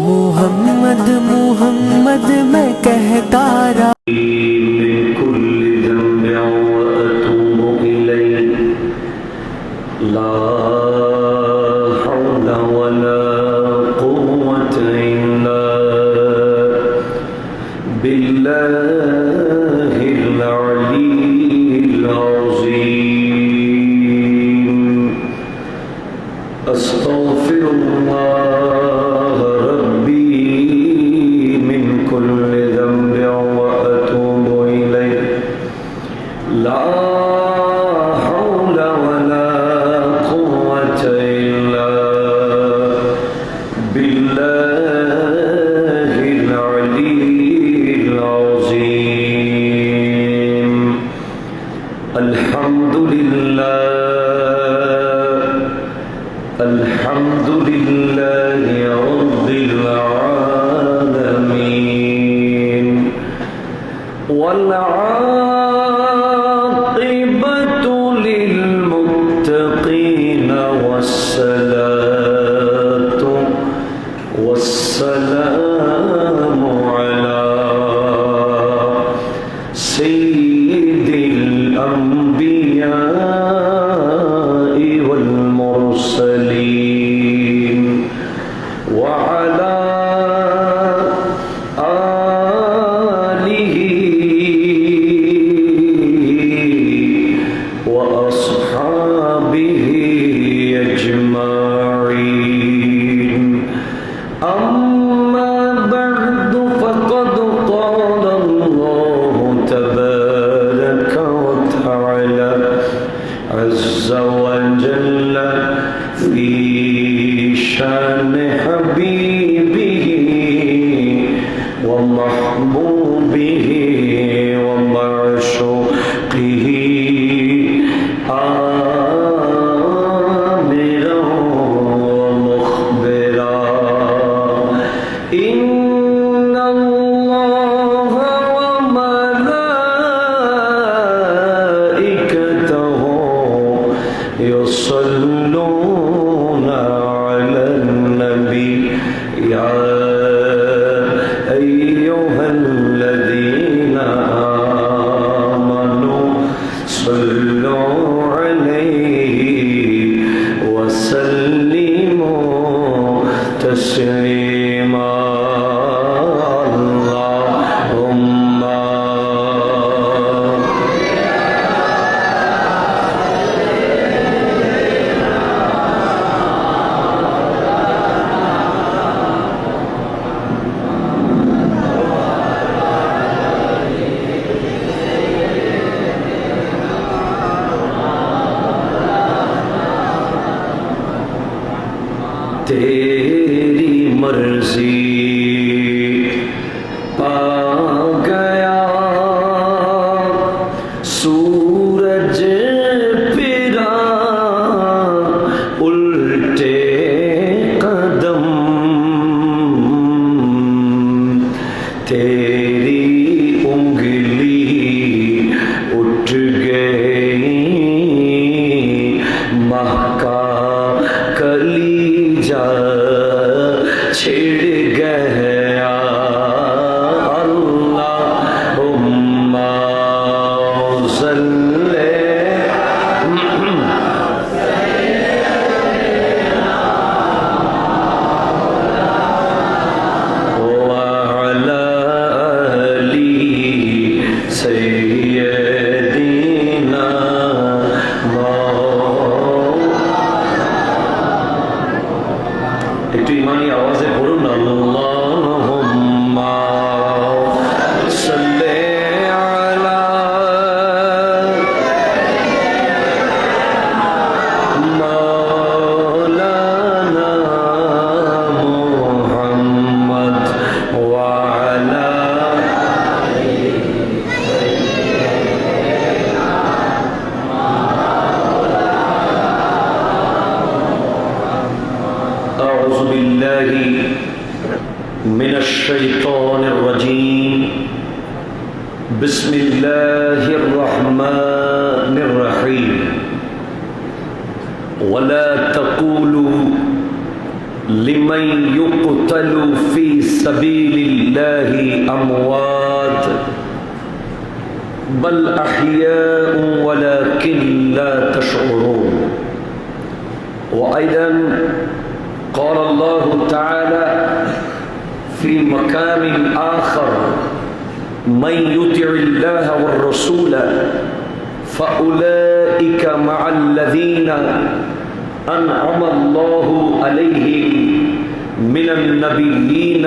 मोहम्मद मोहम्मद मैं कहता रहा। तेरी मर्जी पा गया सूरज फिरा उल्टे कदम तेरी उंगली उठ गई महका कलीजा छिड़ गया अल्लाहुम्मा सल्ले वअला अली सय्यदिना একটু ইমানি আওয়াজে পড়ুন আল্লাহুম্মা সাল্লি আলা মাওলানা মুহাম্মদ ওয়া আলা أعوذ بالله من الشيطان الرجيم بسم الله الرحمن الرحيم ولا تقولوا لمن يقتل في سبيل الله أموات بل أحياء ولكن لا تشعرون. وأيضا قال الله تعالى في مقام آخر من يطع الله والرسول فأولئك مع الذين أنعم الله عليهم من النبيين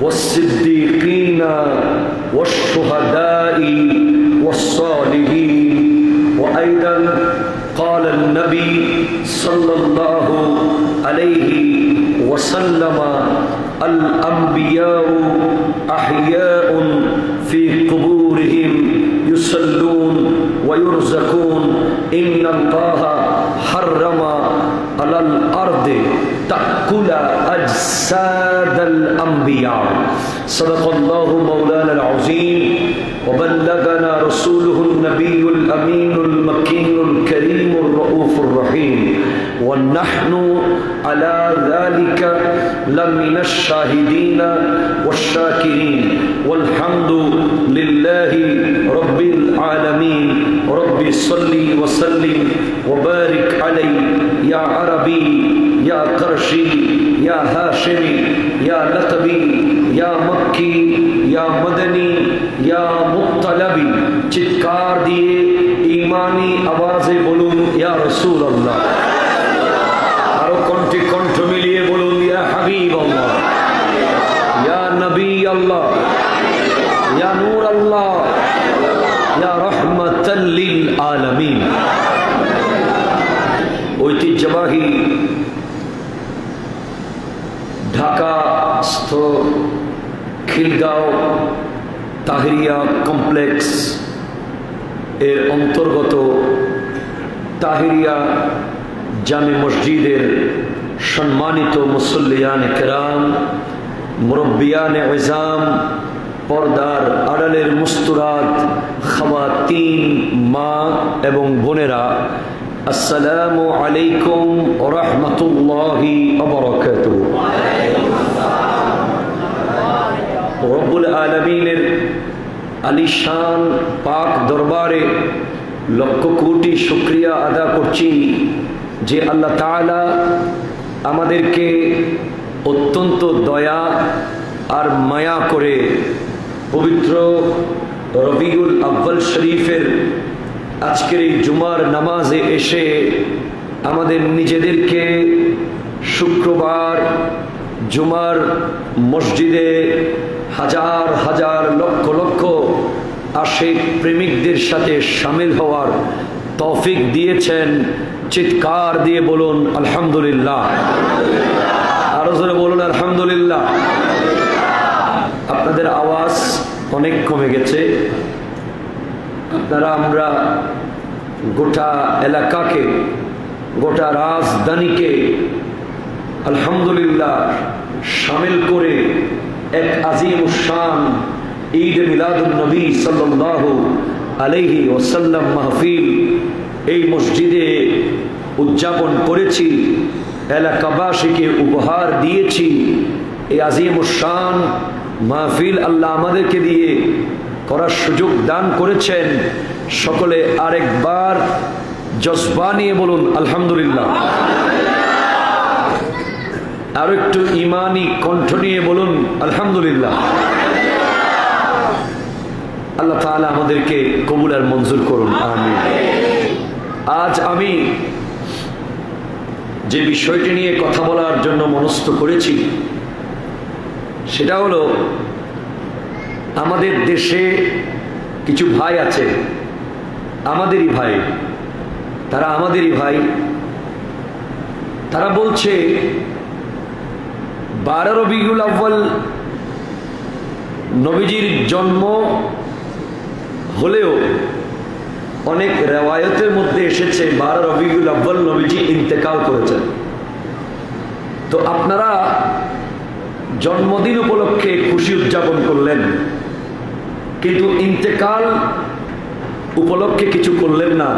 والصديقين والشهداء والصالحين. وأيضا قال النبي صلى الله عليه وسلم الأنبياء أحياء في قبورهم يصلون ويرزقون إن الله حرم على الأرض تأكل أجساد الأنبياء. صدق الله مولانا العظيم وبلغنا رسوله النبي الأمين المكين الكريم الرؤوف الرحيم ونحن على ذلك لمن الشاهدين والشاكرين والحمد لله رب العالمين. رب صل وسلم وبارك عليه يا عربي يا قرشي يا هاشمي يا لقبي يا مكي يا مدني يا মুত্তালাবি। চিৎকার দিয়ে ঈমানি আওয়াজে বলুন ইয়া রাসূলুল্লাহ। আরো কণ্ঠে কণ্ঠ মিলিয়ে বলুন ইয়া হাবিবাল্লাহ, ইয়া নবী আল্লাহ, ইয়া নূর আল্লাহ, ইয়া রাহমাতাল লিল আলামিন। ঐতিহ্যবাহী ঢাকাস্থ খিলগাঁও তাহিরিয়া কমপ্লেক্স এর অন্তর্গত তাহিরিয়া জামে মসজিদের সম্মানিত মুসল্লিয়ানে কেরাম, মুরব্বিয়ানে ইজাম, পর্দার আড়ালের মুস্তুরাত খাওয়াতিন, মা এবং বোনেরা, আসসালামু আলাইকুম ওয়া রাহমাতুল্লাহি ওয়া বারাকাতুহু। রব্বুল আলামিনের আলিশান পাক দরবারে লক্ষ কোটি শুকরিয়া আদা করছি যে আল্লাহ তাআলা আমাদেরকে অত্যন্ত দয়া আর মায়া করে পবিত্র রবিউল আউয়াল শরীফের আজকের এই জুমার নামাজে এসে আমাদের নিজেদেরকে শুক্রবার জুমার মসজিদে হাজার হাজার লক্ষ লক্ষ আশিক প্রেমিকদের সাথে শামিল হওয়ার তৌফিক দিয়েছেন। চিৎকার দিয়ে বলুন আলহামদুলিল্লাহ। আরো জোরে বলুন আলহামদুলিল্লাহ। আপনাদের আওয়াজ অনেক কমে গেছে। আপনারা আমরা গোটা এলাকাকে, গোটা রাজধানীকে আলহামদুলিল্লাহ শামিল করে এক আজিম শান ঈদ মিলাদুন নবী সাল্লাল্লাহু আলাইহি ওয়াসাল্লাম মাহফিল এই মসজিদে উদযাপন করেছি, এলাকাবাসীকে উপহার দিয়েছি। এই আজিম শান মাহফিল আল্লাহ আমাদেরকে দিয়ে করার সুযোগ দান করেছেন। সকলে আরেকবার জজবা নিয়ে বলুন আলহামদুলিল্লাহ। আর একটু ইমানি কণ্ঠ নিয়ে বলুন আলহামদুলিল্লাহ। আল্লাহ তাআলা আমাদেরকে কবুল আর মঞ্জুর করুন, আমিন। আজ আমি যে বিষয়টি নিয়ে কথা বলার জন্য মনস্থ করেছি সেটা হলো, আমাদের দেশে কিছু ভাই আছে, আমাদেরই ভাই, তারা আমাদেরই ভাই। তারা বলছে 12 রবিউল আউয়াল নবীজির জন্ম হলেও অনেক রেওয়ায়তের মধ্যে এসেছে 12 রবিউল আউয়াল নবীজি ইন্তেকাল করেছেন। তো আপনারা জন্মদিন উপলক্ষে খুশি উদযাপন করলেন, কিন্তু ইন্তেকাল উপলক্ষে কিছু করলেন না,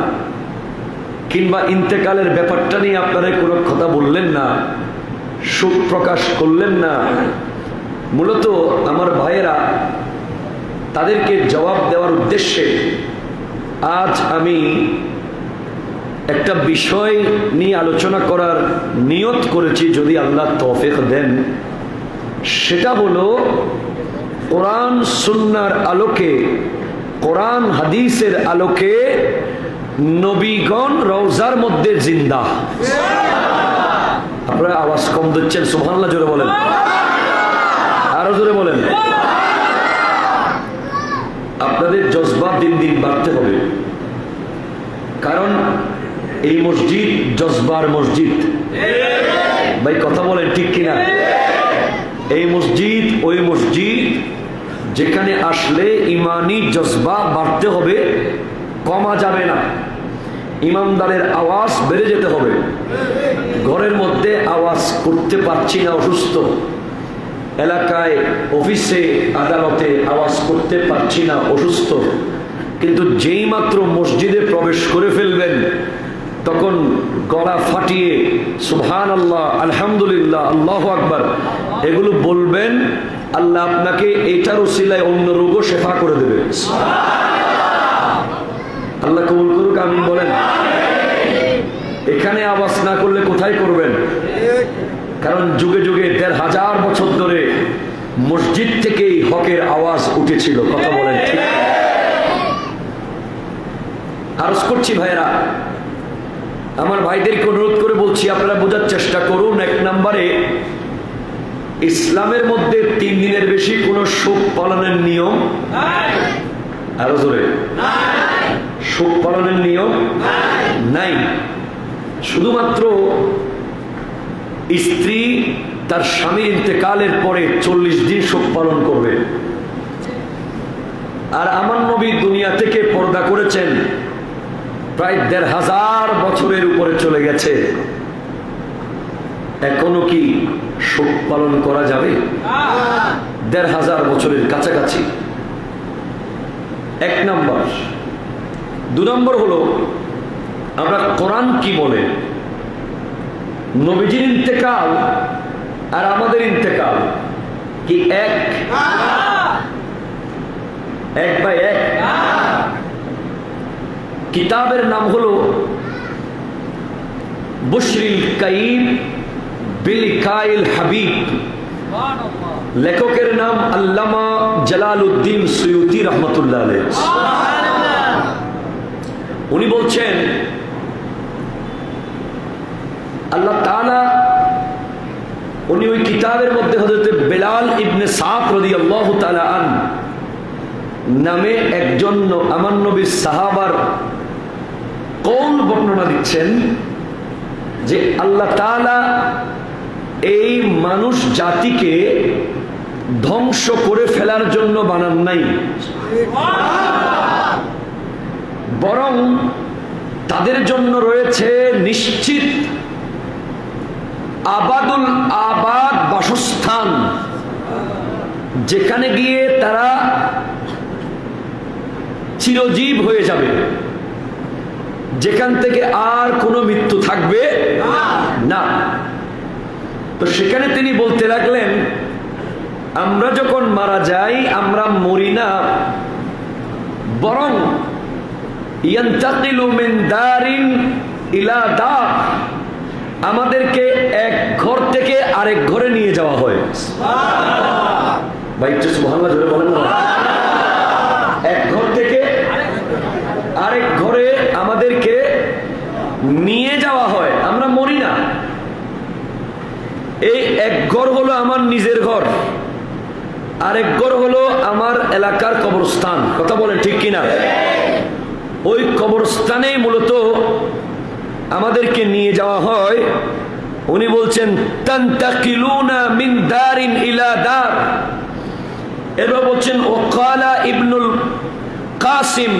কিংবা ইন্তেকালের ব্যাপারটা নিয়ে আপনারা কোনো কথা বললেন না। সুখ প্রকাশ করলেন না। মূলত আমার ভাইয়েরা, তাদেরকে জবাব দেওয়ার উদ্দেশ্যে আজ আমি একটা বিষয় নিয়ে আলোচনা করার নিয়ত করেছি, যদি আল্লাহ তৌফিক দেন। সেটা হলো কোরআন সুন্নাহর আলোকে, কোরআন হাদিসের আলোকে নবীগণ রওজার মধ্যে জিন্দা। আপনারা আওয়াজ কম দিচ্ছেন, সুবহানাল্লাহ জোরে বলেন, আরো জোরে বলেন। আপনাদের জজবা দিন দিন বাড়তে হবে, কারণ এই মসজিদ জজবার মসজিদ। ভাই কথা বলেন ঠিক কিনা? এই মসজিদ ওই মসজিদ যেখানে আসলে ইমানি জজবা বাড়তে হবে, কমা যাবে না। ইমানদারের আওয়াজ বেড়ে যেতে হবে। ঘরের মধ্যে আওয়াজ করতে পারছি না, অসুস্থ, এলাকায় অফিসে আদালতে আওয়াজ করতে পারছি না, অসুস্থ, কিন্তু যেই মাত্র মসজিদে প্রবেশ করে ফেলবেন তখন গলা ফাটিয়ে সুবহানাল্লাহ, আলহামদুলিল্লাহ, আল্লাহু আকবার এগুলো বলবেন। আল্লাহ আপনাকে এটার উসিলায় অন্য রোগও শেফা করে দেবে। আল্লাহ কবুল করুক, আমিন বলেন। এখানে আওয়াজ না করলে কোথায় করবেন? কারণ যুগে যুগে ১৫০০ বছর ধরে মসজিদ থেকেই হকের আওয়াজ উঠেছিল। কথা বলেন ঠিক? আরজ করছি ভাইরা, আমার ভাইদেরকে অনুরোধ করে বলছি, আপনারা বোঝার চেষ্টা করুন। এক নম্বরে, ইসলামের মধ্যে ৩ দিনের বেশি কোনো শোক পালনের নিয়ম আরো জোরে, শোক পালনের নিয়ম নাই। শুধুমাত্র স্ত্রী তার স্বামীর ইন্তেকালের পরে 40 দিন শোক পালন করবে। আর আমার নবী দুনিয়া থেকে পর্দা করেছেন প্রায় ১৫০০ বছরের উপরে চলে গেছে। এখনো কি শোক পালন করা যাবে? ১৫০০ বছরের কাছাকাছি। এক নম্বর। ২ নম্বর হলো, আমরা কোরআন কি বলে? নবীজির ইন্তেকাল আর আমাদের ইন্তেকাল কি এক? এক ভাই এক। কিতাবের নাম হলো বুশরিল কাইব বিলিকাইল হাবিব। লেখকের নাম আল্লামা জালালউদ্দিন সুয়ুতি রহমতুল্লাহ আলাইহি। উনি বলছেন, আল্লাহ তাআলা উনি ওই কিতাবের মধ্যে হযরত বেলাল ইবনে সাদ রাদিয়াল্লাহু তাআলা আন নামে একজন আমার নবীর সাহাবার কৌল বর্ণনা দিচ্ছেন যে আল্লাহ তাআলা এই মানুষ জাতিকে ধ্বংস করে ফেলার জন্য বানান নাই, বরং তাদের জন্য রয়েছে নিশ্চিত আবাদুল আবাদ বাসস্থান, যেখানে গিয়ে তারা চিরজীব হয়ে যাবে, যেখান থেকে আর কোনো মৃত্যু থাকবে না। তো সেখানে তিনি বলতে লাগলেন, আমরা যখন মারা যাই আমরা মরি না, বরং ইয়ান্তাকিলু মিন দারিন ইলা দার, আমাদেরকে এক ঘর থেকে আরেক ঘরে নিয়ে যাওয়া হয়। ভাই একটু সুবহানাল্লাহ জোরে বলেন না। এক ঘর থেকে আরেক ঘরে আমাদেরকে নিয়ে যাওয়া হয়, আমরা মরি না। এই এক ঘর হলো আমার নিজের ঘর, আরেক ঘর হলো আমার এলাকার কবরস্থান। কথা বলেন ঠিক কিনা? ওই কবরস্থানেই মূলত আমাদেরকে নিয়ে যাওয়া হয়। উনি বলছেন, তানতাকিলুনা মিন দারিন ইলা দার। এরপর বলছেন, ওয়াকালা ইবনুল কাসিম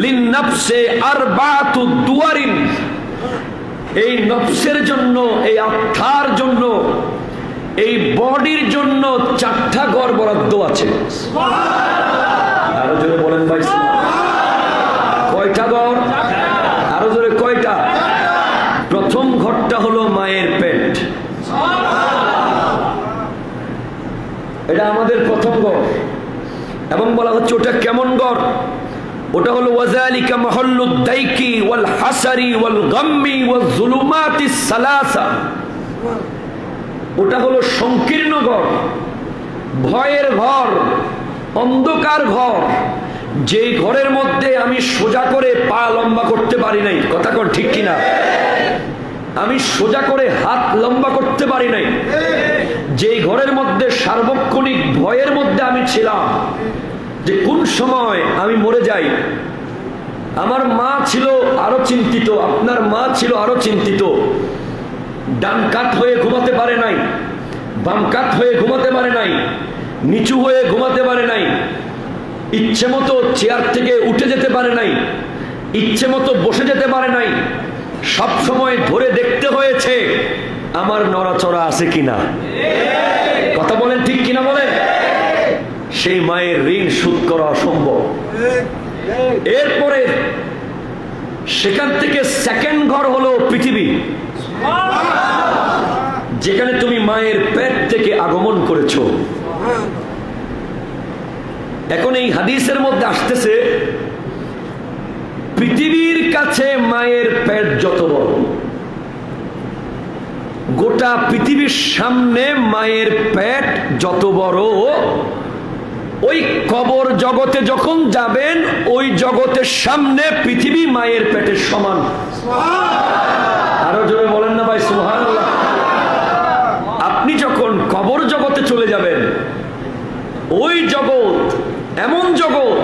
লিন্নাফসে আরবাতু দুয়ারিন, এই নফসের জন্য, এই আত্মার জন্য, এই বডির জন্য 4টা ঘর বরাদ্দ আছে। আরো জোরে বলেন ভাই, কয়টা ঘর? আরো জোরে কয়টা? প্রথম ঘরটা হলো মায়ের পেট, এবং বলা হচ্ছে ওটা কেমন ঘর? ওটা হলো ওয়াজালিকা মাহাল্লুদ দাইকি ওয়াল হাসারি ওয়াল গাম্মি ওয়াল যুলুমাতিস সালাসা। ওটা হলো সংকীর্ণ ঘর, ভয়ের ঘর, অন্ধকার ঘর, যে ঘরের মধ্যে আমি সোজা করে পা লম্বা করতে পারি নাই। কথা কর ঠিক কিনা? আমি সোজা করে হাত লম্বা করতে পারি নাই। যে ঘরের মধ্যে সার্বক্ষণিক ভয়ের মধ্যে আমি ছিলাম যে কোন সময় আমি মরে যাই। আমার মা ছিল আরো চিন্তিত, আপনার মা ছিল আরো চিন্তিত। ডান কাত হয়ে ঘুমাতে পারে নাই, বাম কাত হয়ে ঘুমাতে পারে নাই, নিচু হয়ে ঘুমাতে পারে নাই, ইচ্ছে মতো চেয়ার থেকে উঠে যেতে পারে নাই, ইচ্ছে মতো বসে যেতে পারে নাই। সব সময় ধরে দেখতে হয়েছে আমার নড়াচড়া আছে কিনা। কথা বলেন ঠিক কিনা বলেন? সেই মায়ের ঋণ শোধ করা অসম্ভব। এরপরে সেখান থেকে সেকেন্ড ঘর হলো পৃথিবী, যেখানে তুমি মায়ের পেট থেকে আগমন করেছো। এখন এই হাদিসের মধ্যে আসতেছে পৃথিবীর কাছে মায়ের পেট যত বড়, গোটা পৃথিবীর সামনে মায়ের পেট যত বড়, ওই কবর জগতে যখন যাবেন ওই জগতের সামনে পৃথিবী মায়ের পেটের সমান। আরো জোরে বলেন না ভাই সুবহানাল্লাহ। আপনি যখন কবর জগতে চলে যাবেন, ওই জগৎ এমন জগৎ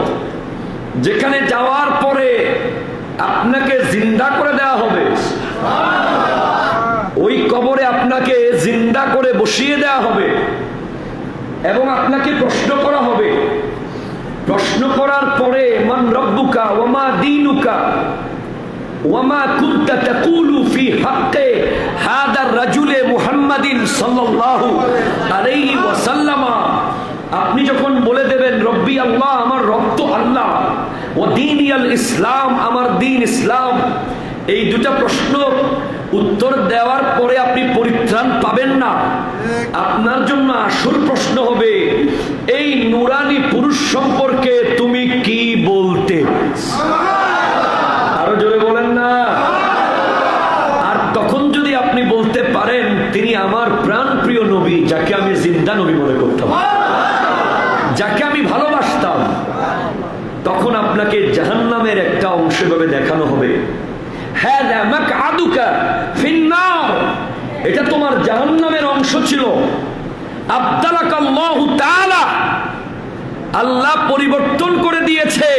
যেখানে যাওয়ার পরে আপনাকে জিন্দা করে দেওয়া হবে। ওই কবরে আপনাকে জিন্দা করে বসিয়ে দেওয়া হবে এবং আপনাকে প্রশ্ন করা হবে। প্রশ্ন করার পরে মান রব্বুকা ওয়া মা দীনুকা ওয়া মা কুনতা তাকুলু ফি হাক্কি হাদার রাজুলে মুহাম্মাদিন সাল্লাল্লাহু আলাইহি ওয়াসাল্লাম। আপনি যখন বলে দেবেন রব্বি আল্লাহ, আমার রব তো আল্লাহ, ওয়া দীনিয়াল ইসলাম, আমার দ্বীন ইসলাম, এই দুটো প্রশ্ন উত্তর দেওয়ার পরে আপনি পরিত্রাণ পাবেন না। আপনার জন্য আসল প্রশ্ন হবে এই নূরানি পুরুষ সম্পর্কে তুমি কি বলতে। আরো জোরে বলেন না। আর তখন যদি আপনি বলতে পারেন তিনি আমার প্রাণ প্রিয় নবী, যাকে আমি জিন্দা নবী মনে করতাম, যাকে আমি ভালোবাসতাম, তখন আপনাকে জাহান্নামের একটা অংশ ভাবে দেখানো হবে। হাদা মাকআদুকা ফিন্নার, এটা তোমার জাহান্নামের অংশ ছিল। আবদালাকাল্লাহু তাআলা, আল্লাহ পরিবর্তন করে দিয়েছে।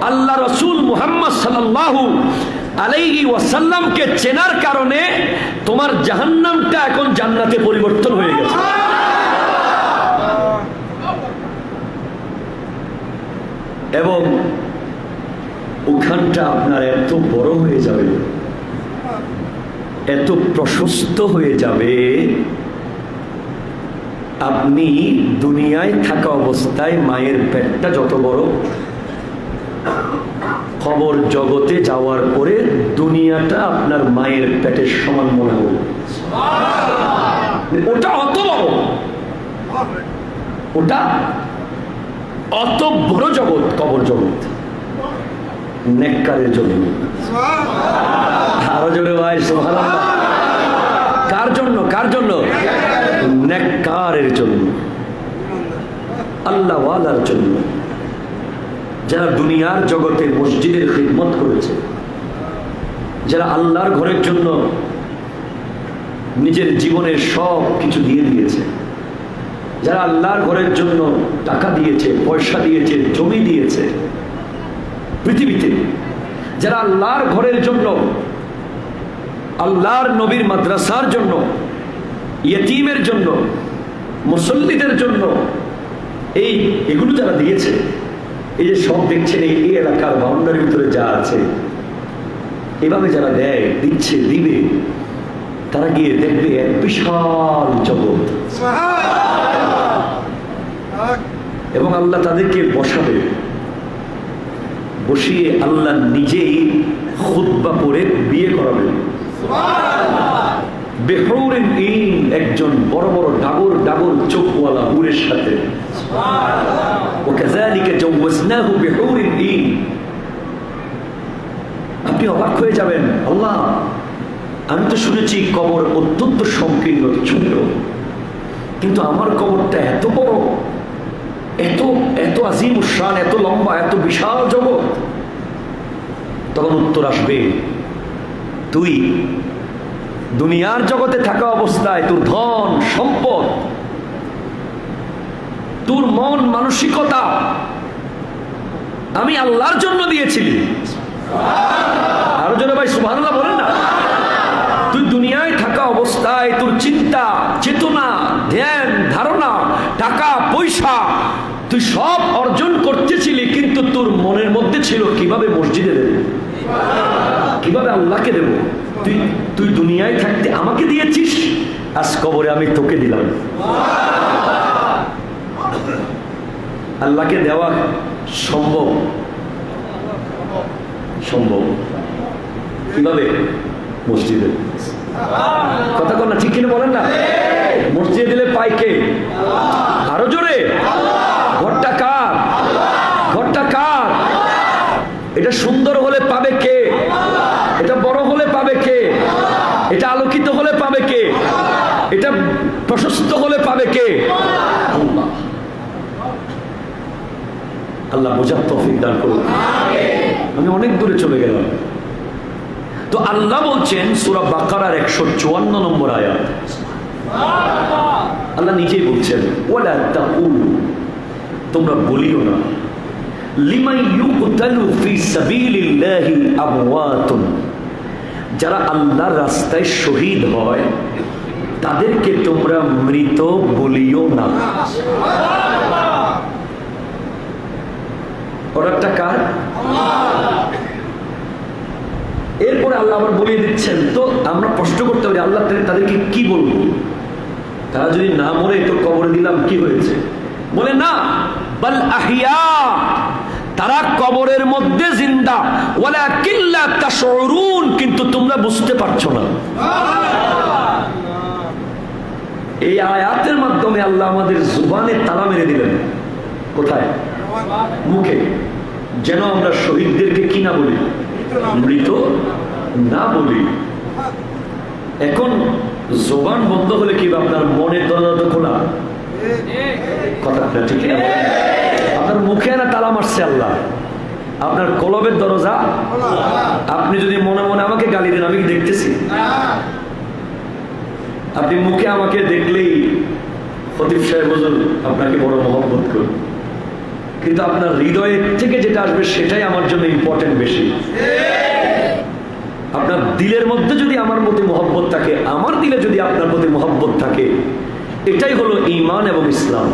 আল্লাহ রাসূল মুহাম্মদ সাল্লাল্লাহু আলাইহি ওয়াসাল্লামকে চেনার কারণে তোমার জাহান্নামটা এখন জান্নাতে পরিবর্তন হয়ে গেছে। এবং ওখানটা আপনার এত বড় হয়ে যাবে, এত প্রশস্ত হয়ে যাবে, আপনি দুনিয়ায় থাকা অবস্থায় মায়ের পেটটা যত বড়, কবর জগতে যাওয়ার পরে দুনিয়াটা আপনার মায়ের পেটের সমান মনে হবে। ওটা অত বড়, ওটা অত বড় জগৎ, কবর জগৎ নেককারের জন্য। আরো জোরে ভাই সুবহানাল্লাহ। কার জন্য? কার জন্য? নেককারের জন্য, আল্লাহ ওয়ালার জন্য, যারা দুনিয়ার জগতে মসজিদের খিদমত করেছে, যারা আল্লাহর ঘরের জন্য নিজের জীবনের সব কিছু দিয়ে দিয়েছে, যারা আল্লাহর ঘরের জন্য টাকা দিয়েছে, পয়সা দিয়েছে, জমি দিয়েছে পৃথিবীতে, যারা আল্লাহর ঘরের জন্য, আল্লাহর নবীর মাদ্রাসার জন্য, ইয়েতিমের জন্য, মুসল্লিদের জন্য এগুলো যারা দিয়েছে, এই যে সব দেখছেন এই এলাকার বাউন্ডারির ভিতরে যা আছে, এভাবে যারা দেয়, দিচ্ছে, দিবে, তারা গিয়ে দেখবে এক বিশাল জগৎ। এবং আল্লাহ তাদেরকে বসাবে, বসিয়ে আল্লাহ নিজেই খুতবা পড়ে বিয়ে করাবেন। বেহরুরিন ঈন, একজন বড় বড় ডাগর ডাগর চোখওয়ালা হুরের সাথে। ওকে কাযালিকা জাওয়াজনাহু বিহুরিন ঈন। আপনি অবাক হয়ে যাবেন, আল্লাহ আমি তো শুনেছি কবর অত্যন্ত সংকীর্ণ ছোট, কিন্তু আমার কবরটা এত বড়, এত এত আজিম শান, এত লম্বা, এত বিশাল জগৎ। তখন উত্তর আসবে, তুই দুনিয়ার জগতে থাকা অবস্থায় তোর ধন সম্পদ, তোর মন মানসিকতা আমি আল্লাহর জন্য দিয়েছিলি। আরো জন্য ভাই সুবহানাল্লাহ বলেন না। তুই দুনিয়ায় থাকা অবস্থায় তোর চিন্তা চেতনা ধ্যান ধারণা টাকা পয়সা তুই সব অর্জন করতেছিলি, কিন্তু তোর মনের মধ্যে ছিল কিভাবে মসজিদে দেব, কিভাবে আল্লাহকে দেব। তুই তুই দুনিয়ায় থাকতে আমাকে দিয়েছিস, আজ কবরে আমি তোকে দিলাম। আল্লাহকে দেওয়া সম্ভব? সম্ভব। কিভাবে? মসজিদে। কথা কন না, ঠিক কিনা বলেন না? মসজিদে দিলে পাই কে? আরো জোরে। ঘরটা কার? ঘরটা কার? এটা সুন্দর হলে পাবে কে? এটা বড় হলে পাবে কে? এটা আলোকিত হলে পাবে কে? এটা প্রশস্ত হলে পাবে কে? আল্লাহ। আল্লাহ বোঝার তৌফিক দান করুন। আমি অনেক দূরে চলে গেলাম। তো আল্লাহ বলছেন সূরা বাকারার 154 নম্বর আয়াত, আল্লাহ নিজেই বলছেন, ওয়ালা তাকুলু, তোমরা বলিও না, লিমান ইউকতালু ফি সাবিলিল্লাহি আমওয়াতুন, যারা আল্লাহর রাস্তায় শহীদ হয় তাদেরকে তোমরা মৃত বলিও না। অর্ডারটা কার? এরপরে আল্লাহ আবার বলিয়ে দিচ্ছেন। তো আমরা প্রশ্ন করতে পারি, আল্লাহ তাদেরকে কি বলবো? তারা যদি না মরে তো কবরে দিলাম কি হয়েছে? বলে না, বাল আহিয়া, তারা কবরের মধ্যে জিন্দা, ওয়ালাকিন লা তাশউরুন, কিন্তু তোমরা বুঝতে পারছো না। এই আয়াতের মাধ্যমে আল্লাহ আমাদের জুবানে তালা মেরে দিলেন। কোথায়? মুখে। যেন আমরা শহীদদেরকে কি না বলি? মৃত না বলি। এখন জবান বন্ধ হলে কি আপনার মনের দরজা তো খোলা? কথা ঠিক না? আপনার মুখে না তালা মারছে আল্লাহ, আপনার কলবের দরজা। আপনি যদি মনে মনে আমাকে গালি দেন, আমি কি দেখতেছি? আপনি মুখে আমাকে দেখলেই খতিব সাহেব হুজুর আপনাকে বড় মহব্বত করুন, কিন্তু আপনার হৃদয়ের থেকে যেটা আসবে সেটাই আমার জন্য ইম্পর্টেন্ট বেশি। আপনার দিলের মধ্যে যদি আমার প্রতি মহব্বত থাকে, আমার দিলে যদি আপনার প্রতি মহব্বত থাকে, এটাই হলো ঈমান এবং ইসলাম।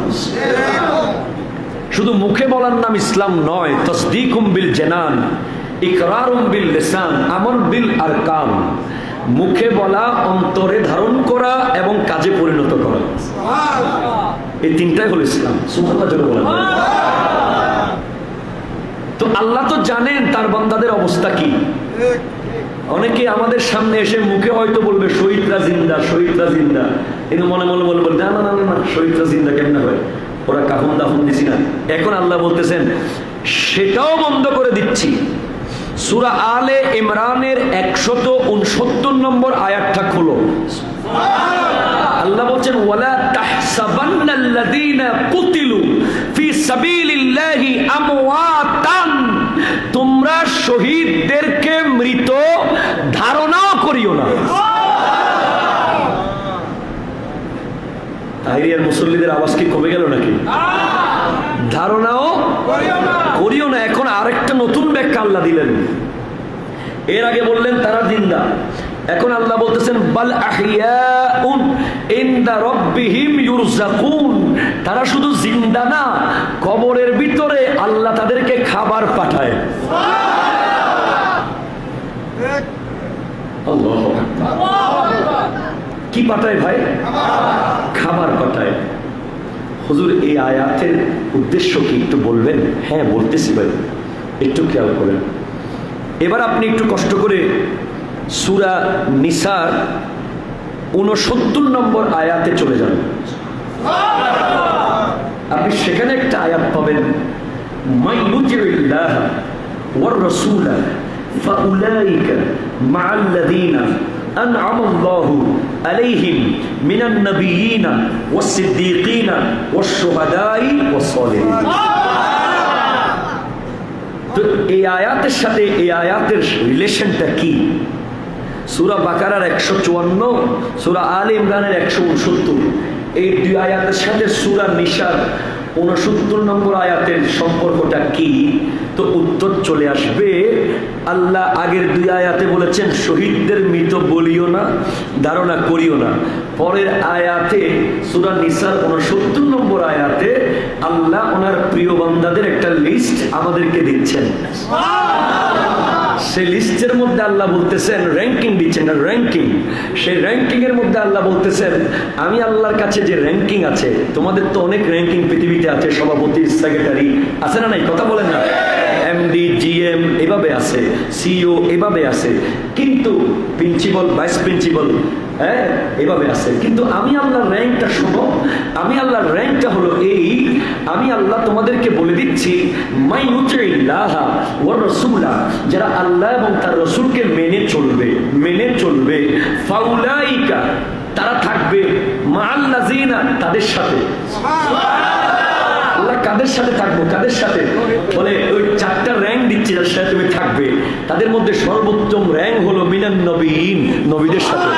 শুধু মুখে বলার নাম ইসলাম নয়, তাসদীকুম বিল জানান, ইকরারুম বিল লিসান, আমল বিল আরকান। মুখে বলা, অন্তরে ধারণ করা এবং কাজে পরিণত করা, এই তিনটাই হলো ইসলাম। সুবহানাল্লাহ জোরে বলেন। তো আল্লাহ তো জানেন তার বান্দাদের অবস্থা কি। অনেকে আমাদের সামনে এসে মুখে হয়তো বলবে শহীদরা জিন্দা, শহীদরা জিন্দা, কিন্তু মনে মনে বলবে না না না না, শহীদরা জিন্দা কেমনে হয়, ওরা কাফন দাফন দিছি না। এখন আল্লাহ বলতেছেন সেটাও বন্ধ করে দিচ্ছি। সূরা আলে ইমরানের 169 নম্বর আয়াতটা খোলো। আল্লাহ বলছেন, ওয়ালা তাহসাবান্নাল্লাযীনা কুতিলু ফি সাবিলিল্লাহি আমওয়াতান, তোমরা শহীদদেরকে মৃত ধারণাও করিও না। তাহিরিয়ার মুসল্লিদের আওয়াজ কি কমে গেল নাকি? ধারণাও করিও না। এখন আরেকটা নতুন ব্যাখ্যা আল্লাহ দিলেন। এর আগে বললেন তারা জিন্দা, এখন আল্লাহ বলতেছেন বাল আহিয়াউন ইনদা রাব্বিহিম ইউরযাকুন, তারা শুধু জিন্দা না, কবরের ভিতরে আল্লাহ তাদেরকে খাবার পাঠায়। আল্লাহু আকবার। কি পাঠায় ভাই? খাবার পাঠায়। হুজুর এই আয়াতের উদ্দেশ্য কি একটু বলবেন? হ্যাঁ বলতেছি ভাই, একটু খেয়াল করেন। এবার আপনি একটু কষ্ট করে সূরা নিসার 69 নম্বর আয়াতে চলে যান। আপনি সেখানে একটা আয়াত পাবেন, মান ইউতিইল্লাহ ওয়ার রাসূল ফাউলাইকা মা'আল্লাযীনা আন'আমাল্লাহু আলাইহিম মিনান নাবিয়্যিনা ওয়াস-সিদ্দীকীনা ওয়াশ-শুহাদাই ওয়াস-সালিহিন। তো এই আয়াতের সাথে এই আয়াতের রিলেশনটা কি? সূরা বাকারার 154, সূরা আলে ইমরানের 169, এই দুই আয়াতের সাথে সূরা নিসার 69 নম্বর আয়াতের সম্পর্কটা কি? তো উত্তর চলে আসবে। আল্লাহ আগের দুই আয়াতে বলেছেন শহীদদের মৃত বলিও না, ধারণা করিও না। পরের আয়াতে সূরা নিসার 69 নম্বর আয়াতে আল্লাহ ওনার প্রিয় বান্দাদের একটা লিস্ট আমাদেরকে দিচ্ছেন। সেই লিস্টের মধ্যে আল্লাহ বলতেছেন, র্যাঙ্কিং দিচ্ছেন, র্যাঙ্কিং। সেই র্যাঙ্কিং এর মধ্যে আল্লাহ বলতেছেন আমি আল্লাহর কাছে যে র্যাঙ্কিং আছে, তোমাদের তো অনেক র্যাঙ্কিং পৃথিবীতে আছে, সভাপতি, সেক্রেটারি আছে না নাই? কথা বলেন না? এমডি, জিএম এভাবে আছে, সিইও এভাবে আছে, কিন্তু প্রিন্সিপাল, ভাইস প্রিন্সিপাল এভাবে আছে। কিন্তু আমি আল্লাহর র্যাঙ্কটা শোনো, আমি আল্লাহর র্যাঙ্কটা হলো এই, আমি আল্লাহ তোমাদেরকে বলে দিচ্ছি মান ইউতিইল্লাহ ওয়ার রাসূলা, যারা আল্লাহ এবং তার রাসূলকে মেনে চলবে ফাউলাইকা, তারা থাকবে মা'আল্লাযীনা, তাদের সাথে। আল্লাহ কাদের সাথে থাকবো? কাদের সাথে বলে? ওই 4টা র্যাঙ্ক দিচ্ছে যার সাথে তুমি থাকবে। তাদের মধ্যে সর্বোত্তম র্যাঙ্ক হলো মিনান নবিয়্যিন, নবীদের সাথে।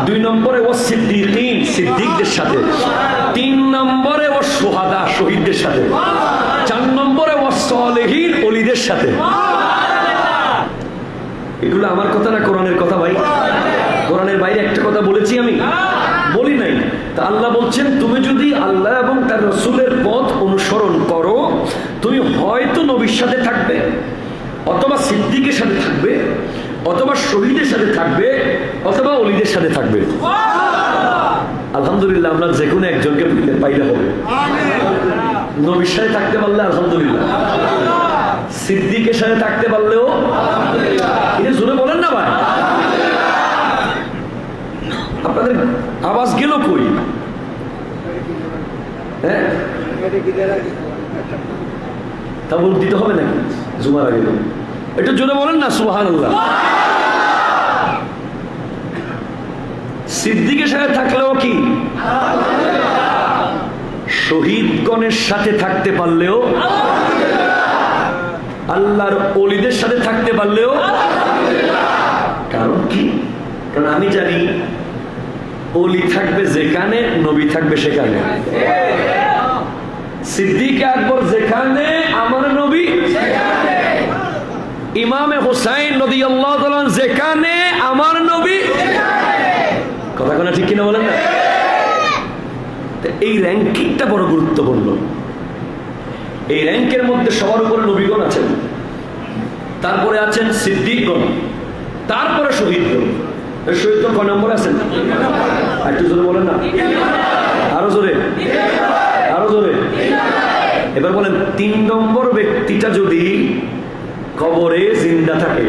2 নম্বরে ও সিদ্দীকীন, সিদ্দিকদের সাথে। 3 নম্বরে ও শুহাদা, শহীদদের সাথে। 4 নম্বরে ও সালেহীন, ওলিদের সাথে। এগুলো আমার কথা না কোরআনের কথা ভাই? কোরআনের বাইরে একটা কথা বলেছি আমি? বলি নাই। তা আল্লাহ বলছেন তুমি যদি আল্লাহ এবং তার রাসূলের পথ অনুসরণ করো, তুমি হয়তো নবীর সাথে থাকবে, অথবা সিদ্দিকের সাথে থাকবে, অথবা শহীদের সাথে থাকবে, অথবা ওলিদের সাথে থাকবে। আলহামদুলিল্লাহ, আমরা যে কোনো একজনকে পাইলে হবে। নবীর সাথে থাকতে পারলে আলহামদুলিল্লাহ, সিদ্দিকের সাথে থাকতে পারলেও এটা জোরে বলেন না ভাই? আপনাদের আওয়াজ গেল কই? হ্যাঁ, তা বল দিতে হবে নাকি জুমার আগে? এটা জোরে বলেন না সুবহানাল্লাহ। সিদ্দিকের সাথে থাকলেও কি, শহীদগণের সাথে থাকতে পারলেও, আল্লাহর ওলিদের সাথে থাকতে পারলেও। কারণ কি? কারণ আমি জানি ওলি থাকবে যেখানে, নবী থাকবে সেখানে। সিদ্দিক আকবর যেখানে, আমার নবী সেখানে। ইমামে হুসাইন রাদিয়াল্লাহু তাআলা যেখানে, আমার নবী সেখানে। কথা কোনা ঠিক কিনা বলেন না? এই র্যাঙ্কিংটা বড় গুরুত্বপূর্ণ। এই র্যাঙ্কের মধ্যে সবার উপরে নবীগণ আছেন, তারপরে আছেন সিদ্দিকগণ, তারপরে শহীদগণ। শহীদগণ কয় নম্বরে আছেন? একটু জোরে বলেন না, আরো জোরে, আরো জোরে। এবার বলেন 3 নম্বর ব্যক্তিটা যদি কবরে জিন্দা থাকে,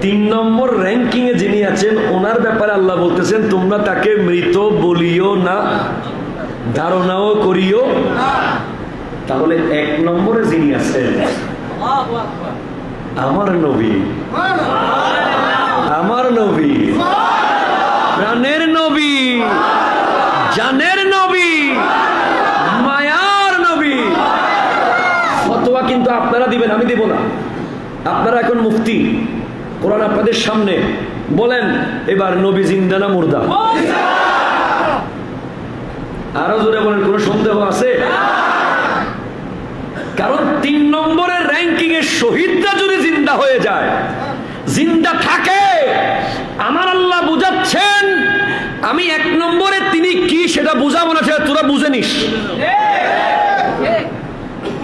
3 নম্বর র্যাঙ্কিং এ যিনি আছেন, ওনার ব্যাপারে আল্লাহ বলতেছেন তোমরা তাকে মৃত বলিও না, ধারণাও করিও। তাহলে 1 নম্বরে যিনি আছেন আমার নবী, আমার নবী, প্রাণের নবী, জানের নবী, মায়ার নবী। ফতোয়া কিন্তু আপনারা দিবেন, আমি দেব না। আপনারা এখন মুফতি, কোরআন আপনাদের সামনে, বলেন এবার নবী জিন্দা না মুর্দা? আরো জোরে বলেন, কোন সন্দেহ আছে? কারণ 3 নম্বরের র্যাঙ্কিং এর শহীদরা যদি জিন্দা হয়ে যায়, জিন্দা থাকে, আমার আল্লাহ বুঝাচ্ছেন আমি 1 নম্বরে তিনি কি সেটা বুঝাবো না, সেটা তোরা বুঝে নিস।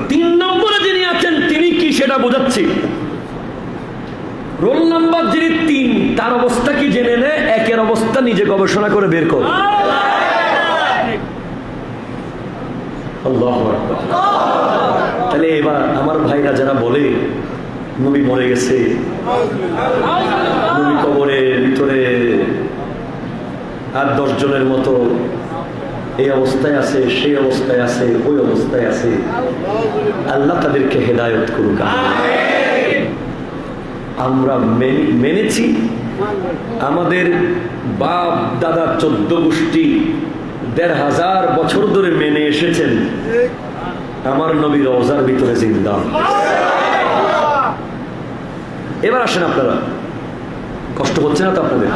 3 নম্বরে যিনি আছেন তিনি কি সেটা বোঝাচ্ছি। রোল নাম্বার যিনি 3, তার অবস্থা কি জেনে নে, 1-এর অবস্থা নিজে গবেষণা করে বের কর। আল্লাহু আকবার। তাহলে এবার আমার ভাইরা যারা বলে নবী মরে গেছে, নবী কবরের ভিতরে আর 10 জনের মতো এই অবস্থায় আছে, সেই অবস্থায় আছে, ওই অবস্থায় আছে। আল্লাহ তাদেরকে হেদায়েত করুক। আমরা মেনেছি, আমাদের বাপ দাদা 14 গোষ্ঠী 1500 বছর ধরে মেনে এসেছেন। আমার নবী রওজার ভিতরে জিন্দা। এবার আসেন আপনারা, কষ্ট হচ্ছে না তো আপনাদের?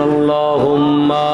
আল্লাহুম্মা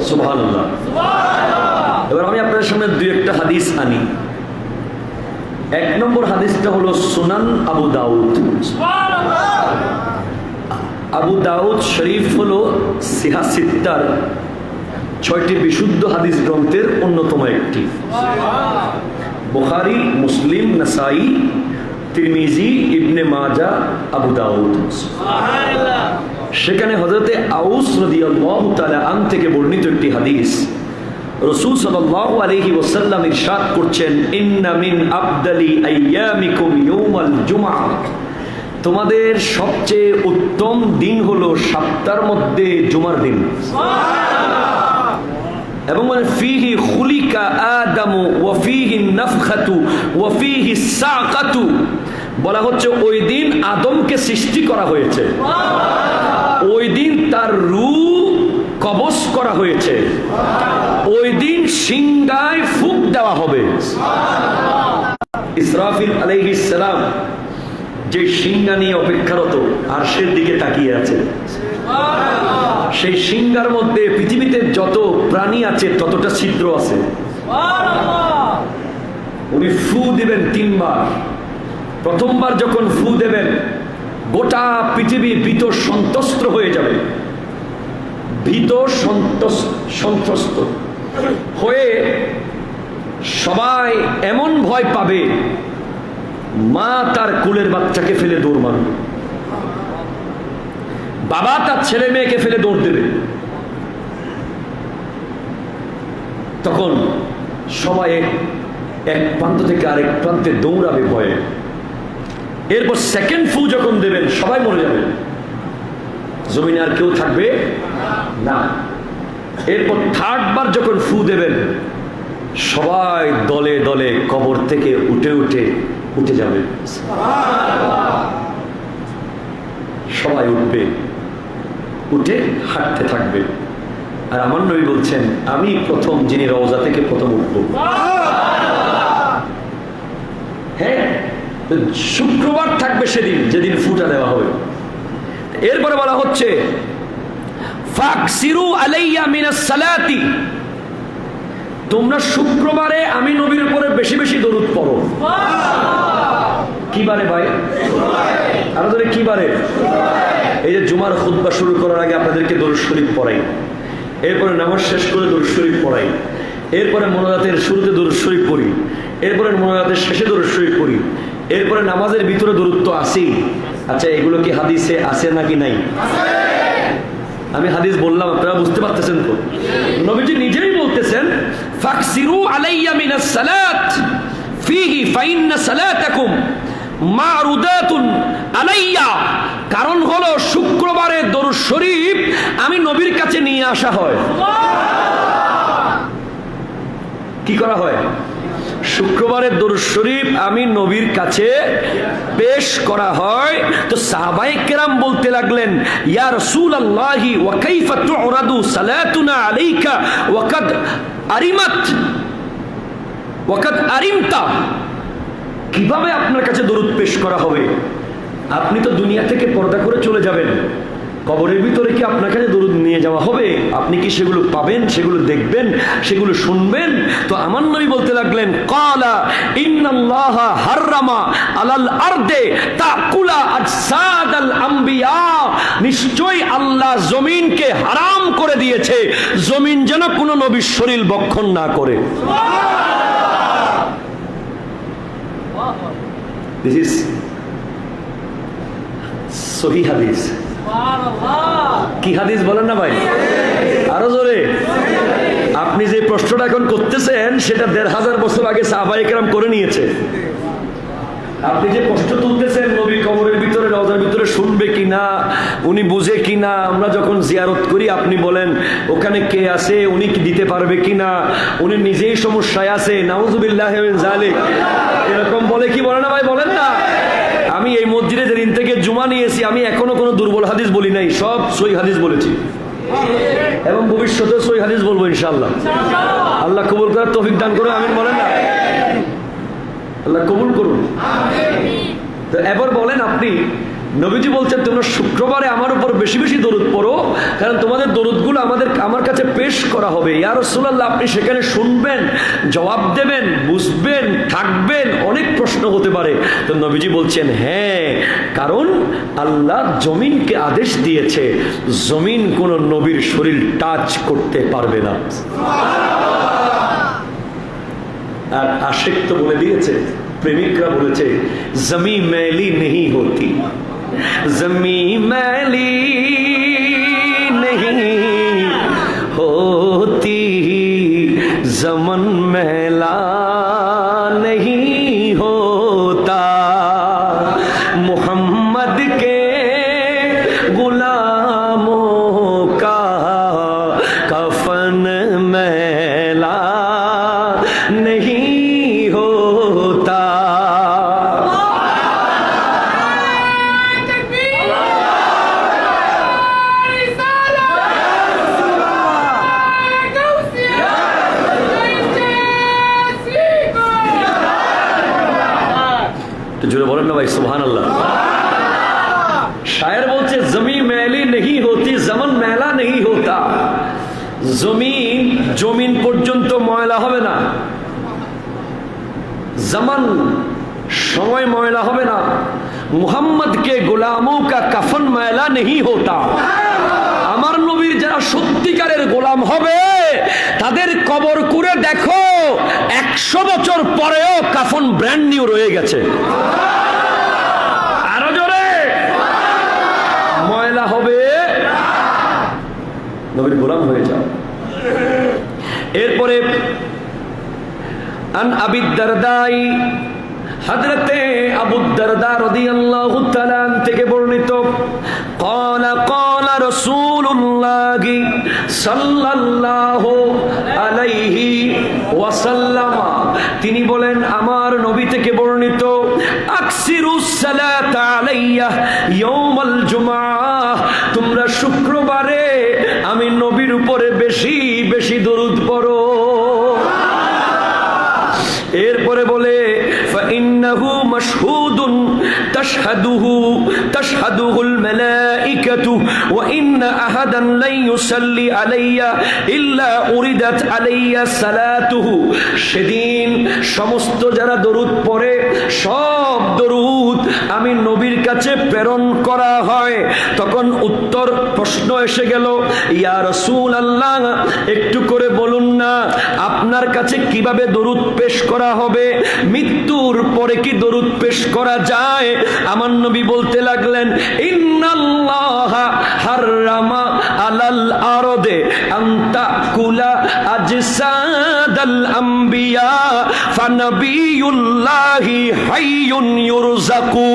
সুবহানাল্লাহ। এবার আমি আপনাদের সামনে দুই একটা হাদিস আনি। 1 নম্বর হাদিসটা হলো সুনান আবু দাউদ। আবু দাউদ শরীফ হলো সিহা সিত্তার 6টি বিশুদ্ধ হাদিস গ্রন্থের অন্যতম একটি। বুখারী, মুসলিম, নাসাই, তিরমিজি, ইবনে মাজা, আবু দাউদ। সেখানে হযরতে আউস রাদিয়াল্লাহু তাআলা আন থেকে বর্ণিত একটি হাদিস, রাসূল সাল্লাল্লাহু আলাইহি ওয়াসাল্লাম ইরশাদ করছেন, ইন্না মিন আফদালি আইয়ামিকুম ইয়াউমাল জুমআহ, তোমাদের সবচেয়ে উত্তম দিন হলো সপ্তাহের মধ্যে জুমার দিন। এবং মানে ফিহি খুলিকা আদামু ওয়া ফিহি নাফখাতু ওয়া ফিহি সাকাতু, বলা হচ্ছে ওই দিন আদমকে সৃষ্টি করা হয়েছে, ওই দিন তার রূহ কবজ করা হয়েছে, ওই দিন সিংহায় ফুঁক দেওয়া হবে। ইসরাফিল আলাইহিস সালাম যে সিংহা নিয়ে অপেক্ষারত আরশের দিকে তাকিয়ে আছে, সেই সিংহার মধ্যে পৃথিবীতে যত প্রাণী আছে ততটা ছিদ্র আছে। উনি ফু দিবেন 3 বার। প্রথমবার যখন ফু দেবেন, গোটা পৃথিবী ভীত সন্ত্রস্ত হয়ে যাবে, ভীত সন্ত্রস্ত হয়ে সবাই এমন ভয় পাবে, মা তার কুলের বাচ্চাকে ফেলে দৌড় মারবে, বাবা তার ছেলে মেয়েকে ফেলে দৌড় দেবে। তখন সবাই এক প্রান্ত থেকে আরেক প্রান্তে দৌড়াবে ভয়ে। এরপর সেকেন্ড ফু যখন দেবেন, সবাই মরে যাবে, জমিনে আর কেউ থাকবে না। এরপর 3rd বার যখন ফু দেবেন, সবাই দলে দলে কবর থেকে উঠে যাবে, সবাই উঠবে, উঠে হাঁটতে থাকবে। আর আমার নবী বলছেন, আমি প্রথম যিনি রওজা থেকে প্রথম উঠবো। হ্যাঁ, শুক্রবার থাকবে সেদিন, যেদিন ফুটা দেওয়া হবে। এরপরে বলা হচ্ছে, ফাকসিরু আলাইয়া মিনাস সালাতি, তোমরা শুক্রবারে আমি নবীর উপরে বেশি বেশি দরুদ পড়ো। কি বারে ভাই? আরো ধরে কি বারে? এই যে জুমার খুতবা শুরু করার আগে আপনাদেরকে দরুদ শরীফ পড়াই, এরপরে নামাজ শেষ করে দরুদ শরীফ পড়াই, এরপরে মোনাজাতের শুরুতে দরুদ শরীফ পড়ি, এরপরে মোনাজাতের শেষে দরুদ শরীফ পড়ি, এরপরে নামাজের ভিতরে দরুদ তো আসেই। আচ্ছা, এগুলো কি হাদিসে আছে নাকি নাই? আমি হাদিস বললাম, আপনারা বুঝতে পারতেছেন তো? নবীজি নিজেই বলতেছেন, ফাকসিরু আলাইয়া মিনাস সালাত ফিহি ফাইন্না সালাতাকুম মারুদাতুন আলাইয়া। কারণ হলো শুক্রবারে দরুদ শরীফ আমি নবীর কাছে নিয়ে আসা হয়। কি করা হয়? শুক্রবারের দরুদ শরীফ আমি নবীর কাছে পেশ করা হয়। তো সাহাবায়ে কেরাম বলতে লাগলেন, ইয়া রাসূলুল্লাহি ওয়া কাইফা তুরাদু সালাতুনা আলাইকা ওয়া কাদ আরিমতা, কিভাবে আপনার কাছে দরুদ পেশ করা হবে? আপনি তো দুনিয়া থেকে পর্দা করে চলে যাবেন, কবরের ভিতরে কি আপনার কাছে দরুদ নিয়ে যাওয়া হবে? আপনি কি সেগুলো পাবেন, সেগুলো দেখবেন, সেগুলো শুনবেন? তো আমার নবী বলতে লাগলেন, ক্বালা ইন্নাল্লাহা হাররামা আলাল আরদে তাকুলা আজসাদাল আম্বিয়া, নিশ্চয়ই আল্লাহ জমিনকে হারাম করে দিয়েছে জমিন যেন কোনো নবীর শরীর ভক্ষণ না করে। This is সহিহ হাদিস। কি হাদিস বলেন না ভাই, আরো জোরে। আপনি যে প্রশ্নটা এখন করতেছেন সেটা ১৫০০ বছর আগে সাহাবায়ে কেরাম করে নিয়েছে। আপনি যে প্রশ্ন তুলতেছেন নবী কবরের ভিতরে রওজার ভিতরে শুনবে কিনা, উনি বুঝে কিনা, আমরা যখন জিয়ারত করি আপনি বলেন ওখানে কে আছে, উনি কি দিতে পারবে কিনা, উনি নিজেই সমস্যায় আছে, নাউজুবিল্লাহি মিন যালিক, এরকম বলে কি বলে না ভাই, বলেন না? আমি এই মসজিদে যেদিন থেকে জুমা নিয়েছি আমি এখনো কোনো দুর্বল হাদিস বলি নাই, সব সহিহ হাদিস বলেছি এবং ভবিষ্যতেও সহিহ হাদিস বলবো ইনশাআল্লাহ। আল্লাহ কবুল করার তৌফিক দান করুন, আমিন বলেন না? আল্লাহ কবুল করুন। তো এবার বলেন আপনি, নবীজি বলছেন তোমরা শুক্রবারে আমার উপর বেশি বেশি দরুদ পড়ো, কারণ তোমাদের দরুদগুলো আমার কাছে পেশ করা হবে। ইয়া রাসূলুল্লাহ, আপনি সেখানে শুনবেন, জবাব দেবেন, বুঝবেন, থাকবেন, অনেক প্রশ্ন হতে পারে। তো নবীজি বলছেন হ্যাঁ, কারণ আল্লাহ জমিনকে আদেশ দিয়েছে জমিন কোন নবীর শরীর টাচ করতে পারবে না। আর আশিক তো বলে দিয়েছে, প্রেমিকরা বলেছে জমি मैली नहीं होती, जमी मैली नहीं होती, जमन मैला नहीं होता, मोहम्मद के गुलामों का कफन मैला नहीं होता। জোরে বলেন না ভাই সুবহানাল্লাহ। শায়ের বলছে জমি मैली नहीं होती, जमन मैला नहीं होता, জমিন পর্যন্ত ময়লা হবে না, जमन সময় ময়লা হবে না, মুহাম্মদ কে গোলামों का कफन मैला नहीं होता। আমার নবীর যারা সত্যিকারের গোলাম হবে তাদের কবর কুরে দেখো 100 বছর পরেও কাফন ব্র্যান্ড নিউ রয়ে গেছে। আরো জোরে, ময়লা হবে, নবীর গোলাম হয়ে যাও। এরপরে আন আবি দারদাই, হযরতে আবু দারদা রাদিয়াল্লাহু তাআলা থেকে বর্ণিত, قال قال رسول الله সাল্লাল্লাহু আলাইহি ওয়াসাল্লাম, তিনি বলেন আমার নবী থেকে বর্ণিত, আকসিরুস সালাত আলাইয়া ইয়াউমাল জুমআহ, তোমরা শুক্রবারে আমি নবীর উপরে বেশি বেশি দরুদ পড়ো। এরপরে বলে ফাইন্নাহু মাশহুদুন তাশহাদুহুল মালাইকাতু ওয়া ইন্না আহাদান লা ইউসাল্লি আলাইয়া ইল্লা উরিদাত আলাইয়া সালাতুহু, সেদিন সমস্ত যারা দরুদ পড়ে সব দরুদ আমি নবীর কাছে প্রেরণ করা হয়। তখন উত্তর প্রশ্ন এসে গেল, ইয়া রাসূলুল্লাহ একটু করে বলুন না আপনার কাছে কিভাবে দরুদ পেশ করা হবে, মৃত্যুর পরে কি দরুদ পেশ করা যায়? আমার নবী বলতে লাগলেন, ইন্নাল্লাহা হাররামা আলাল আরদে আন তাকুলা আজসাদাল আম্বিয়া ফানাবিয়ুল্লাহি হাইয়ুন ইউরযাকু।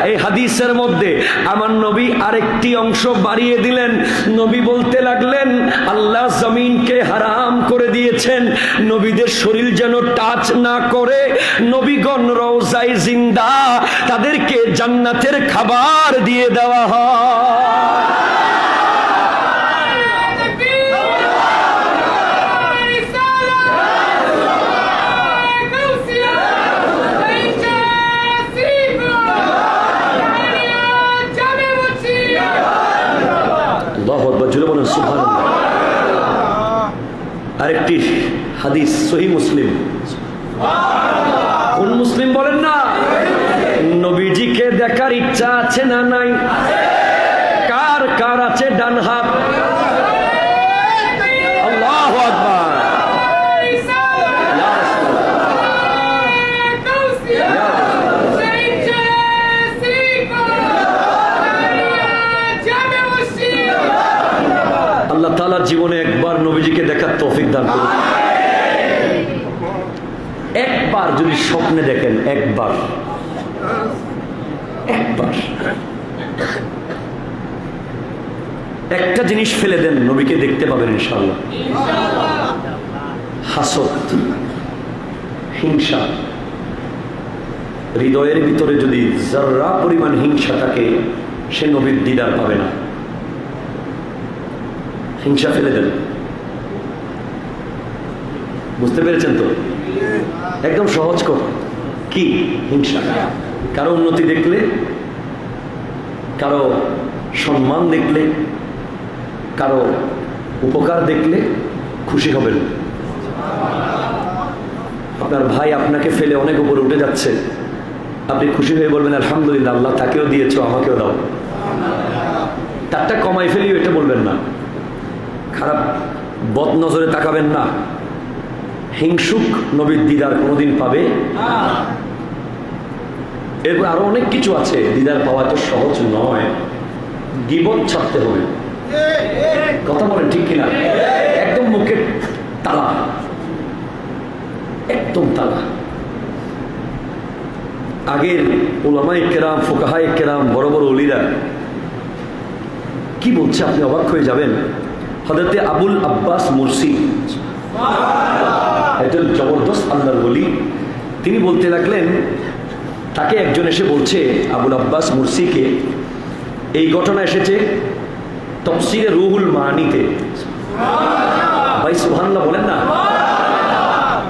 এই হাদিসের মধ্যে আমার নবী আরেকটি অংশ বাড়িয়ে দিলেন। নবী বলতে লাগলেন আল্লাহ জমিনকে হারাম করে দিয়েছেন নবীদের শরীর যেন টাচ না করে, নবীগণ রওজায় জিন্দা, তাদেরকে জান্নাতের খাবার দিয়ে দেওয়া হয়। আরেকটি হাদিস সহিহ মুসলিম। কোন মুসলিম বলেন না? নবীজিকে দেখার ইচ্ছা আছে না নাই? কার কার আছে ডান হাত? আল্লাহু আকবার। আল্লাহ তাআলা জীবনে একবার নবীজিকে দেখার তৌফিক দান করুন। একবার যদি স্বপ্নে দেখেন, একবার একটা জিনিস ফেলে দেন, নবীকে দেখতে পাবেন ইনশাআল্লাহ। হাসদ, হিংসা, হৃদয়ের ভিতরে যদি যারা পরিমাণ হিংসা থাকে, সে নবীর দিদার পাবে না। হিংসা ফেলে দেন। বুঝতে পেরেছেন তো? একদম সহজ কথা। কি? হিংসা। কারো উন্নতি দেখলে, কারো সম্মান দেখলে, কারো উপকার দেখলে খুশি হবেন। আপনার ভাই আপনাকে ফেলে অনেক উপরে উঠে যাচ্ছে, আপনি খুশি হয়ে বলবেন আলহামদুলিল্লাহ, আল্লাহ তাকেও দিয়েছো, আমাকেও দাও। তারটা কমাই ফেলিও এটা বলবেন না। খারাপ বদ নজরে তাকাবেন না। হিংসুক নবীর দিদার কোনোদিন পাবে। এরপর আরো অনেক কিছু আছে, দিদার পাওয়া তো সহজ নয়। গীবত ছাড়তে হবে। কথা বলেন ঠিক কিনা? একদম মুখে তালা, একদম তালা। আগের উলামায়ে কেরাম, ফুকাহায়ে কেরাম, বড় বড় ওলিরা কি বলছে আপনি অবাক হয়ে যাবেন। হযরতে আবুল আব্বাস মুরসি, একজন জবরদস্ত আল্লাহর ওলি, তিনি বলতে লাগলেন, তাকে একজন এসে বলছে আবুল আব্বাস মুরসিকে, এই ঘটনা এসেছে তাফসীরে রুহুল মানিতে। ভাই সুবহানাল্লাহ বলেন না।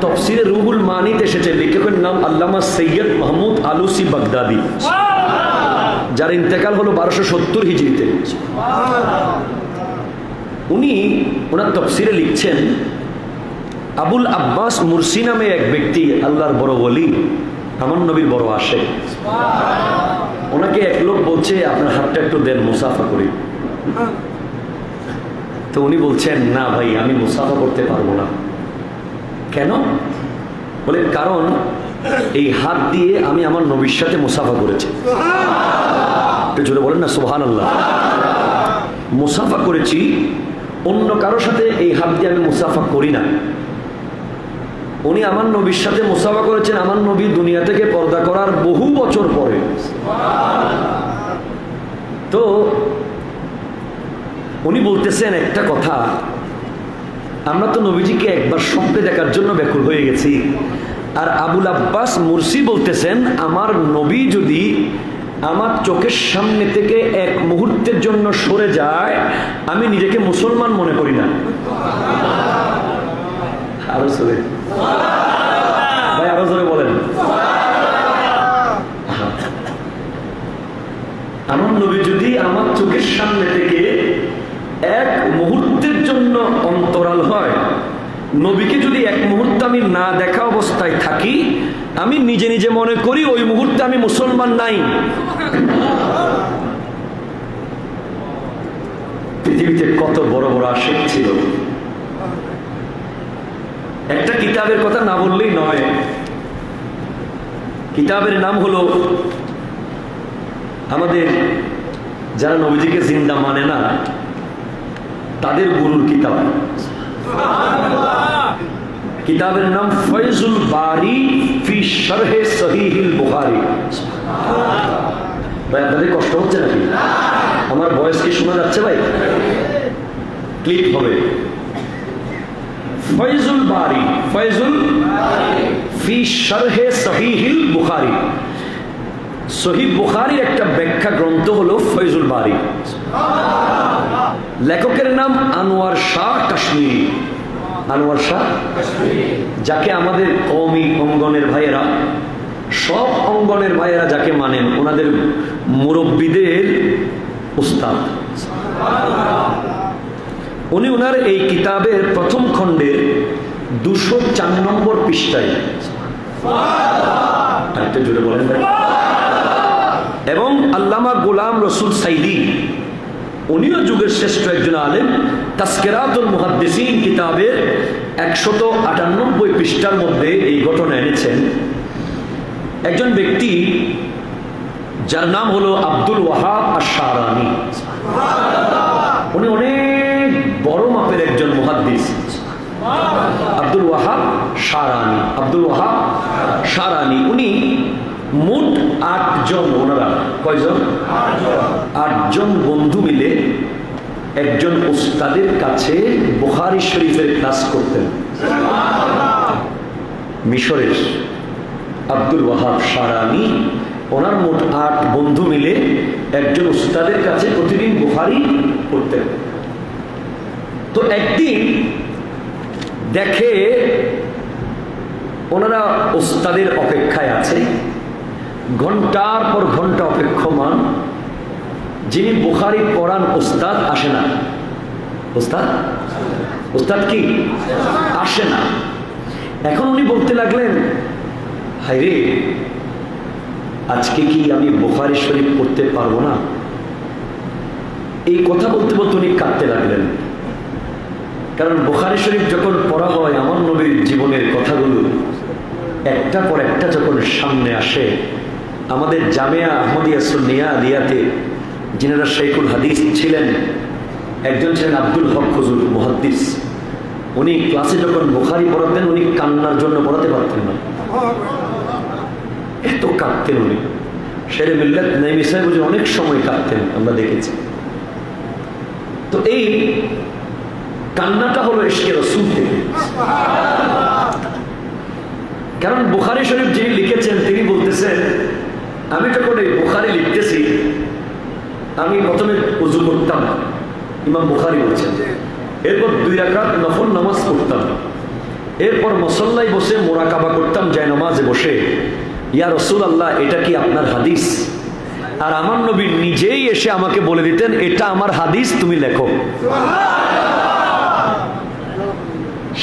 তাফসীরে রুহুল মানিতে এসেছে, লেখকের নাম আল্লামা সৈয়দ মাহমুদ আলুসি বাগদাদি, যার ইন্তেকাল হলো 1270 হিজরিতে। উনি ওনার তাফসীরে লিখছেন, আবুল আব্বাস মুরসি নামে এক ব্যক্তি, আল্লাহর বড় ওলি, আমার নবীর বড় আশিক। ওনাকে এক লোক বলছে আপনার হাতটা একটু দেন, মুসাফা করি। তো উনি বলছেন, না ভাই, আমি মুসাফা করতে পারবো না। কেন? বলে, কারণ এই হাত দিয়ে আমি আমার নবীর সাথে মুসাফা করেছি। একটু জোরে বলেন না সুবহানাল্লাহ। মুসাফা করেছি, অন্য কারোর সাথে এই হাত দিয়ে আমি মুসাফা করি না। উনি আমার নবীর সাথে মুসাফা করেছেন আমার নবী দুনিয়া থেকে পর্দা করার বহু বছর পরে। তো উনি বলতেছেন একটা কথা, আমরা তো নবীজিকে একবার স্বপ্নে দেখার জন্য ব্যাকুল হয়ে গেছি। আর আবুল আব্বাস মুরসি বলতেছেন, আমার নবী যদি আমার চোখের সামনে থেকে এক মুহূর্তের জন্য সরে যায়, আমি নিজেকে মুসলমান মনে করি না। আরো জোরে ভাই, আরো জোরে বলেন। আমার নবী যদি আমার চোখের সামনে থেকে এক মুহূর্তের জন্য অন্তরাল হয়, নবীকে যদি এক মুহূর্তে আমি না দেখা অবস্থায় থাকি, আমি নিজে নিজে মনে করি ওই মুহূর্তে আমি মুসলমান নাই। পৃথিবীতে কত বড় বড় আশিক ছিল। একটা কিতাবের কথা না বললেই নয়। কিতাবের নাম হলো, আমাদের যারা নবীজিকে জিন্দা মানে না তাদের গুরুর কিতাব। কিতাবের নাম ফয়জুল বারি ফি শরহে সহিহিল বুখারী। ভাই আপনাদের কষ্ট হচ্ছে নাকি? আমার ভয়েস কি শোনা যাচ্ছে ভাই? ক্লিক হবে। ফয়জুল বারি, ফয়জুল ফি শরহে সহিহিল বুখারী। সহিহ বুখারীর একটা ব্যাখ্যা গ্রন্থ হলো ফয়জুল বারি। লেখকের নাম আনোয়ার শাহ কাশ্মীরি। আনোয়ার শাহ, যাকে আমাদের কওমি অঙ্গনের ভাইয়েরা, সব অঙ্গনের ভাইয়েরা যাকে মানেন, ওনাদের মুরব্বীদের উস্তাদ। উনি ওনার এই কিতাবের প্রথম খণ্ডের 204 নম্বর পৃষ্ঠায়, আরেকটু জোরে বলেন ভাই। এবং আল্লামা গোলাম রসুল সাইদি, উনিও যুগের শ্রেষ্ঠ একজন আলেম, তাসকিরাতুল মুহাদ্দিসিন কিতাবের 198 পৃষ্ঠার মধ্যে এই ঘটনা এনেছেন। একজন ব্যক্তি যার নাম হলো আব্দুল ওয়াহাব আশ-শারানি, উনি অনেক বড় মাপের একজন মুহাদ্দিস। আব্দুল ওয়াহাব শারানি, আব্দুল ওয়াহাব শারানি, উনি মোট 8 জন, ওনারা কয়জন? 8 জন বন্ধু মিলে একজন উস্তাদের কাছে বুখারী শরীফের ক্লাস করতেন। মিশরের আব্দুল ওয়াহাব শারানি, ওনার মোট 8 বন্ধু মিলে একজন উস্তাদের কাছে প্রতিদিন বুখারী পড়তেন। তো একদিন দেখে ওনারা উস্তাদের অপেক্ষায় আছে, ঘন্টার পর ঘন্টা অপেক্ষমান, যিনি বুখারী পড়ান উস্তাদ আসে না। উস্তাদ কি আসে না। এখন উনি বলতে লাগলেন, হায়রে, আজকে কি আমি বুখারী শরীফ পড়তে পারবো না? এই কথা বলতে বলতে উনি কাঁদতে লাগলেন। কারণ বুখারী শরীফ যখন পড়া হয়, আমার নবীর জীবনের কথাগুলো একটা পর একটা যখন সামনে আসে, আমাদের জামিয়া আহমদিয়া সুন্নিয়া আলিয়াতে যিনারা শাইখুল হাদিস ছিলেন, একজন ছিলেন আব্দুল হক হুজুর মুহাদ্দিস। উনি ক্লাসে যখন বুখারী পড়াতেন, উনি কান্নার জন্য পড়াতে পারতেন না, এত কাঁদতেন উনি। শেরে মিল্লাত নাইমি সাহেব অনেক সময় কাঁদতেন, আমরা দেখেছি। তো এই কান্নাটা হলো ইশকে রাসূল থেকে। কারণ বুখারী শরীফ যিনি লিখেছেন, তিনি বলতেছেন, আমি যখন এই বুখারী লিখতেছি, আমি প্রথমে ওযু করতাম, ইমাম বুখারী বলছেন, এরপর 2 রাকাত নফল নামাজ পড়তাম, এরপর মুসল্লায় বসে মুরাকাবা করতাম, জায়নামাজে বসে, ইয়া রাসূলুল্লাহ, এটা কি আপনার হাদিস? আর আমার নবী নিজেই এসে আমাকে বলে দিতেন, এটা আমার হাদিস, তুমি লেখো।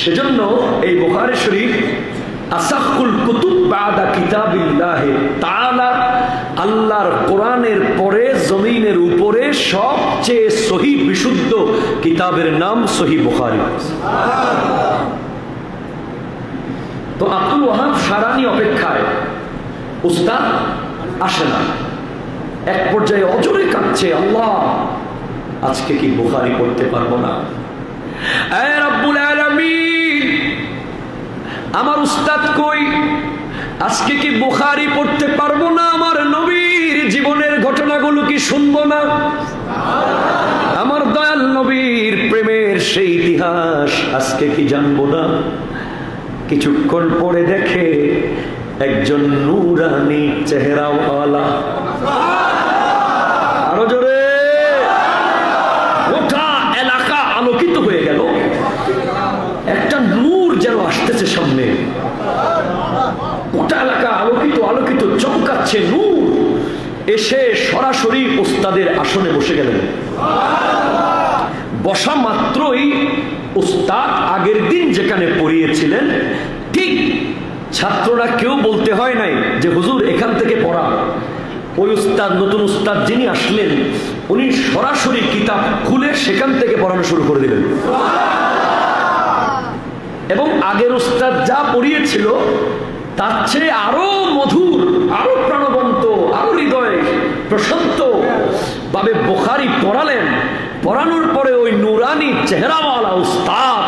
সেজন্য এই বুখারী শরীফ আসাহুল কুতুব বাদা কিতাবিল্লাহ তাআলা, আল্লাহর কোরআনের পরে জমিনের উপরে সবচেয়ে সহিহ বিশুদ্ধ কিতাবের নাম সহিহ বুখারী। তো আব্দুল ওয়াহাব শারানি অপেক্ষায়, উস্তাদ আসে না। এক পর্যায়ে অজরে কাঁদছে, আল্লাহ, আজকে কি বুখারী পড়তে পারবো না? এ রব্বুল আলামিন, আমার উস্তাদ কই? আজকে কি বুখারী পড়তে পারবো না? আমার নবীর জীবনের ঘটনাগুলো কি শুনবো না? আমার দয়াল নবীর প্রেমের সেই ইতিহাস আজকে কি জানবো না? কিছুক্ষণ পরে দেখে একজন নূরানি চেহারাওয়ালা, আরো জোরে, গোটা এলাকা আলোকিত হয়ে গেল। একটা নূর যেন আসতেছে সামনে, গোটা এলাকা আলোকিত আলোকিত চমকাচ্ছে নূর। এসে সরাসরি উস্তাদের আসনে বসে গেলেন। বসা মাত্রই উস্তাদ আগের দিন যেখানে পড়িয়েছিলেন, ঠিক ছাত্ররা কেউ বলতে হয় নাই যে হুজুর এখান থেকে পড়া। ওই উস্তাদ, নতুন উস্তাদ যিনি আসলেন, উনি সরাসরি কিতাব খুলে সেখান থেকে পড়ানো শুরু করে দিলেন। এবং আগের উস্তাদ যা পড়িয়েছিল তার চেয়ে আরো মধুর, আরো প্রাণবন্ত, আরো হৃদয় প্রশান্ত ভাবে বুখারী পড়ালেন। পড়ানোর পরে ওই নুরানি চেহারাওয়ালা উস্তাদ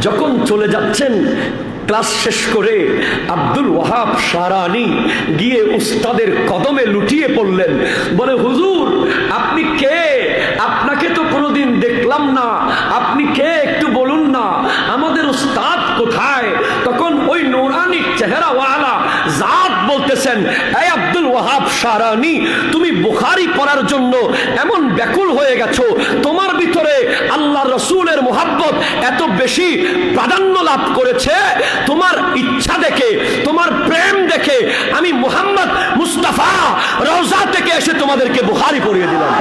যখন চলে যাচ্ছেন, ক্লাস শেষ করে আব্দুল ওয়াহাব শারানি গিয়ে উস্তাদের কদমে লুটিয়ে পড়লেন, বলে, হুজুর আপনি কে? আপনাকে তো কোনোদিন দেখলাম না, আপনি কে একটু বলুন না, আমাদের উস্তাদ কোথায়? তখন ওই নুরানি চেহারাওয়ালা জাত বলতেছেন, এই আব্দুল ওয়াহাব শারানি, তুমি বুখারী পড়ার জন্য এমন ব্যাকুল হয়ে গেছো, তোমার ভিতরে আল্লাহর রাসূলের মুহাব্বত এত বেশি প্রাধান্য লাভ করেছে, তোমার ইচ্ছা দেখে, তোমার প্রেম দেখে আমি মুহাম্মদ মুস্তাফা রওজা থেকে এসে তোমাদেরকে বুখারী পড়িয়ে দিলাম।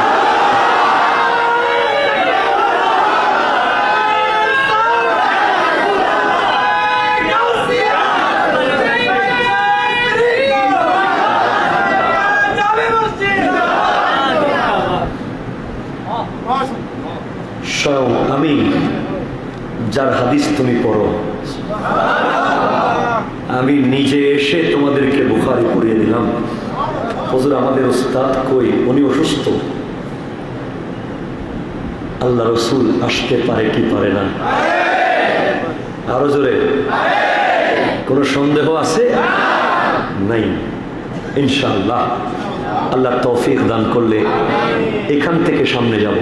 স্বয়ং আমি যার হাদিস তুমি পড়ো, আমি নিজে এসে তোমাদেরকে বুখারী পড়িয়ে দিলাম। হুজুর আমাদের উস্তাদ কই, উনি অসুস্থ। আল্লাহ রসুল আসতে পারে কি পারে না? আরো জোরে, কোনো সন্দেহ আছে? নাই। ইনশাআল্লাহ আল্লাহ তৌফিক দান করলে এখান থেকে সামনে যাব।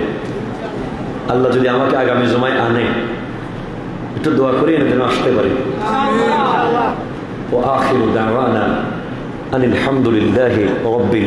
আল্লাহ যদি আমাকে আগামী জুমায় আনে, একটু দোয়া করি এনে যেন আসতে পারি। ও আখিরু দাওয়ানা আনিল হামদুলিল্লাহি রাব্বিল